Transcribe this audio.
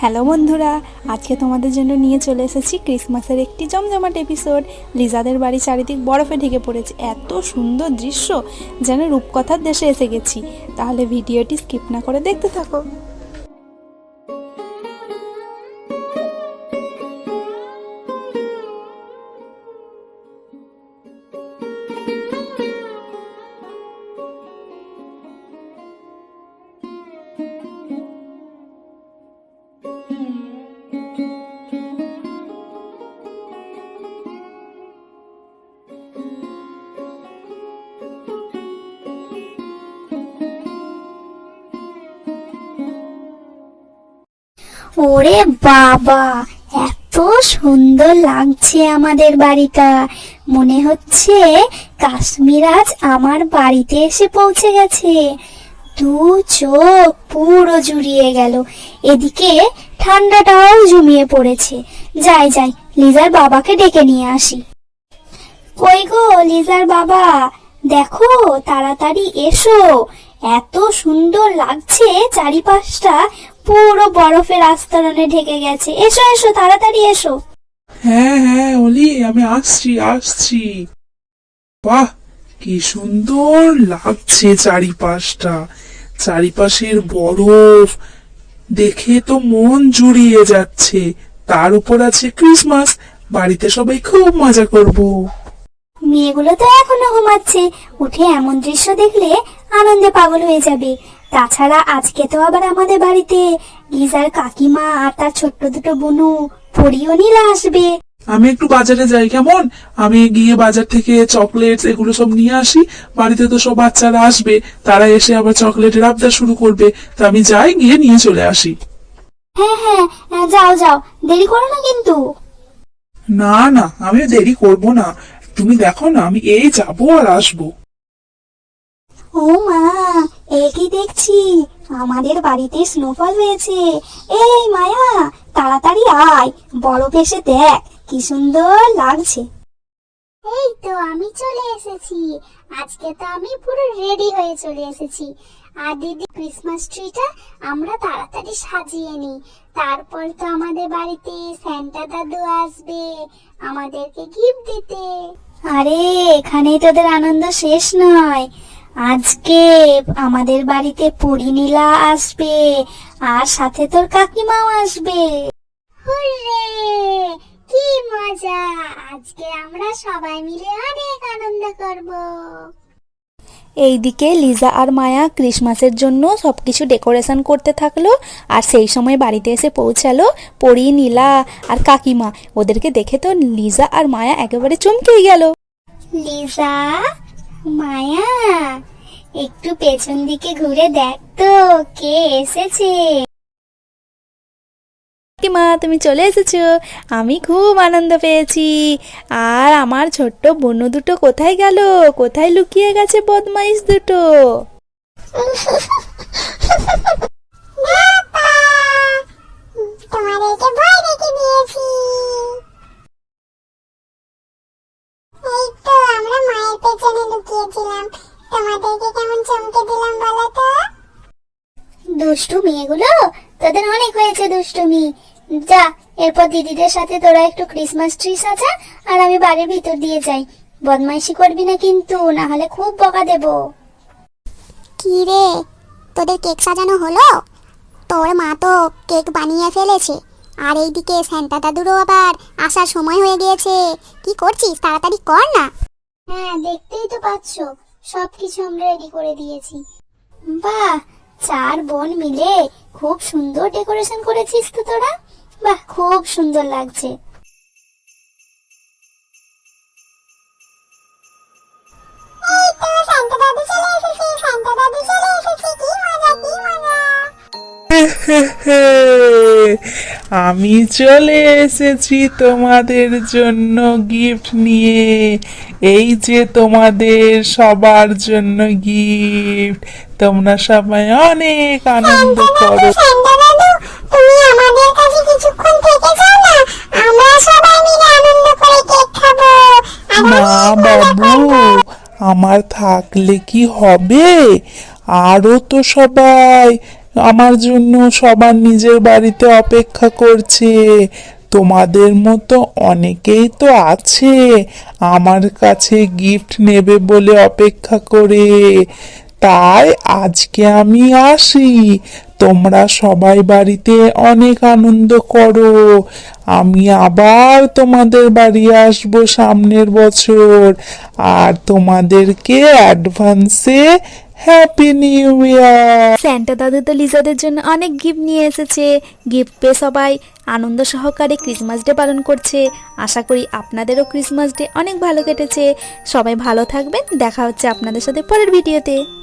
Hello বন্ধুরা, আজকে তোমাদের জন্য নিয়ে চলে এসেছি ক্রিসমাসের একটি জমজমাট এপিসোড। লিজাদের বাড়ি চারিদিক বরফে ঢেকে পড়েছে, এত সুন্দর দৃশ্য যেন রূপকথার দেশে এসে গেছি। তাহলে ভিডিওটি স্কিপ না করে দেখতে থাকো। ওরে বাবা, এত সুন্দর লাগছে আমাদের বাড়িটা। মনে হচ্ছে কাশ্মীর আজ আমার বাড়িতে এসে পৌঁছে গেছে। দু চোখ পুরো জুড়িয়ে গেল। এদিকে ঠান্ডাটাও জমিয়ে পড়েছে। যাই যাই, লিজার বাবাকে ডেকে নিয়ে আসি। কই গো লিজার বাবা, দেখো তাড়াতাড়ি এসো। এত সুন্দর লাগছে, চারিপাশটা পুরো বরফের আস্তরণে ঢেকে গেছে। এসো এসো, তাড়াতাড়ি এসো। হ্যাঁ হ্যাঁ অলি, আমি আসছি। বাহ, কি সুন্দর লাগছে চারিপাশটা। চারিপাশের বরফ দেখে তো মন জুড়িয়ে যাচ্ছে। তার উপর আছে ক্রিসমাস, বাড়িতে সবাই খুব মজা করব। মেয়েগুলো তো এখনো ঘুমাচ্ছে, উঠে এমন দৃশ্য দেখলে আনন্দে পাগল হয়ে যাবে। তাছাড়া আজকে তো আবার আমাদের বাড়িতে লিজার কাকিমা আর তার ছোট্ট দুটো বোনু পরিও নীলা আসবে। আমি একটু বাজারে যাই, কেমন? আমি গিয়ে বাজার থেকে চকলেটস এগুলো সব নিয়ে আসি। বাড়িতে তো সব বাচ্চারা আসবে, তারা এসে আবার চকলেটের আবদার শুরু করবে। তা আমি যাই, গিয়ে নিয়ে চলে আসি। হ্যাঁ হ্যাঁ, যাও যাও, দেরি করো না কিন্তু। না না, আমি দেরি করব না। তুমি দেখো না, আমি এই যাবো আর আসবো। ও মা, এ কি দেখছি, আমাদের বাড়িতে স্নোফল হয়েছে। এই মায়া, তাড়াতাড়ি আয়, বরফ এসে দেখ কি সুন্দর লাগছে। এই তো আমি চলে এসেছি। আজকে তো আমি পুরো রেডি হয়ে চলে এসেছি। আর দিদি, ক্রিসমাস ট্রিটা আমরা তাড়াতাড়ি সাজিয়ে নি। তারপর তো আমাদের বাড়িতে সান্টা দাদু আসবে আমাদেরকে গিফট দিতে। আরে এখানেই তোদের আনন্দ শেষ নয়। আজকে আমাদের বাড়িতে পরিনীলা আসবে, আর সাথে তোর কাকিমাও আসবে। হুররে, কি মজা! আজকে আমরা সবাই মিলে অনেক আনন্দ করব। এইদিকে লিজা আর মায়া ক্রিসমাসের জন্য সবকিছু ডেকোরেশন করতে থাকলো। আর সেই সময় বাড়িতে এসে পৌঁছালো পরি, নীলা আর কাকিমা। ওদেরকে দেখে তো লিজা আর মায়া একেবারে চমকেই গেল। লিজা, মায়া, একটু পেছন দিকে ঘুরে দেখ তো কে এসেছে। কাকিমা, তুমি চলে এসেছো, আমি খুব আনন্দ পেয়েছি। আর আমার ছোট্ট বোন দুটো কোথায় গেল? কোথায় লুকিয়ে গেছে বদমাইশ দুটো? তোমাদেরকে ভয় দেখে দিয়েছি। এই তো আমরা মায়ের পেছনে লুকিয়েছিলাম। তোমাদেরকে কেমন চমকে দিলাম বলো তো? দুষ্টু মেয়েগুলো, তোদের অনেক হয়েছে দুষ্টুমি। যা, এরপর দিদিদের সাথে তোরা একটু ক্রিসমাস ট্রি সাজা, আর আমি বাড়ির ভিতর দিয়ে যাই। বদমাইশি করবি না কিন্তু, না হলে খুব বকা দেব। কি রে, তোদের কেক সাজানো হলো? তোর মা তো কেক বানিয়ে ফেলেছে, আর এইদিকে সান্টা দাদুরও আবার আসার সময় হয়ে গিয়েছে। কি করছিস? তাড়াতাড়ি কর না। হ্যাঁ, দেখতেই তো পাচ্ছ, সবকিছু আমরা রেডি করে দিয়েছি। বাহ, চার বোন মিলে খুব সুন্দর ডেকোরেশন করেছিস তো তোরা। বাহ, খুব সুন্দর লাগছে। এই তো সান্টা দাদু চলে এসেছে, সান্টা দাদু চলে এসেছে। কি মজা, কি মজা! আমি চলে এসেছি তোমাদের জন্য গিফট নিয়ে। এই যে তোমাদের সবার জন্য গিফট। তোমরা সবাই অনেক আনন্দ করো। সান্টা দাদু, তুমি আমাদের কাছে কিছুক্ষণ থেকে যাও না, আমরা সবাই মিলে আনন্দ করে কেক খাবো। না বাবু, আমার থাকলে কি হবে? আরো তো সবাই আমার জন্য সবার নিজের বাড়িতে অপেক্ষা করছে। তোমাদের মতো অনেকেই তো আছে আমার কাছে গিফট নেবে বলে অপেক্ষা করে। তাই আজকে আমি আসি। তোমরা সবাই বাড়িতে অনেক আনন্দ করো। আমি আবার তোমাদের বাড়ি আসবো সামনের বছর। আর তোমাদেরকে অ্যাডভান্সে হ্যাপি নিউ ইয়ার। স্যান্টা দাদু তো লিজাদের জন্য অনেক গিফট নিয়ে এসেছে। গিফট পেয়ে সবাই আনন্দ সহকারে ক্রিসমাস ডে পালন করছে। আশা করি আপনাদেরও ক্রিসমাস ডে অনেক ভালো কেটেছে। সবাই ভালো থাকবেন, দেখা হচ্ছে আপনাদের সাথে পরের ভিডিওতে।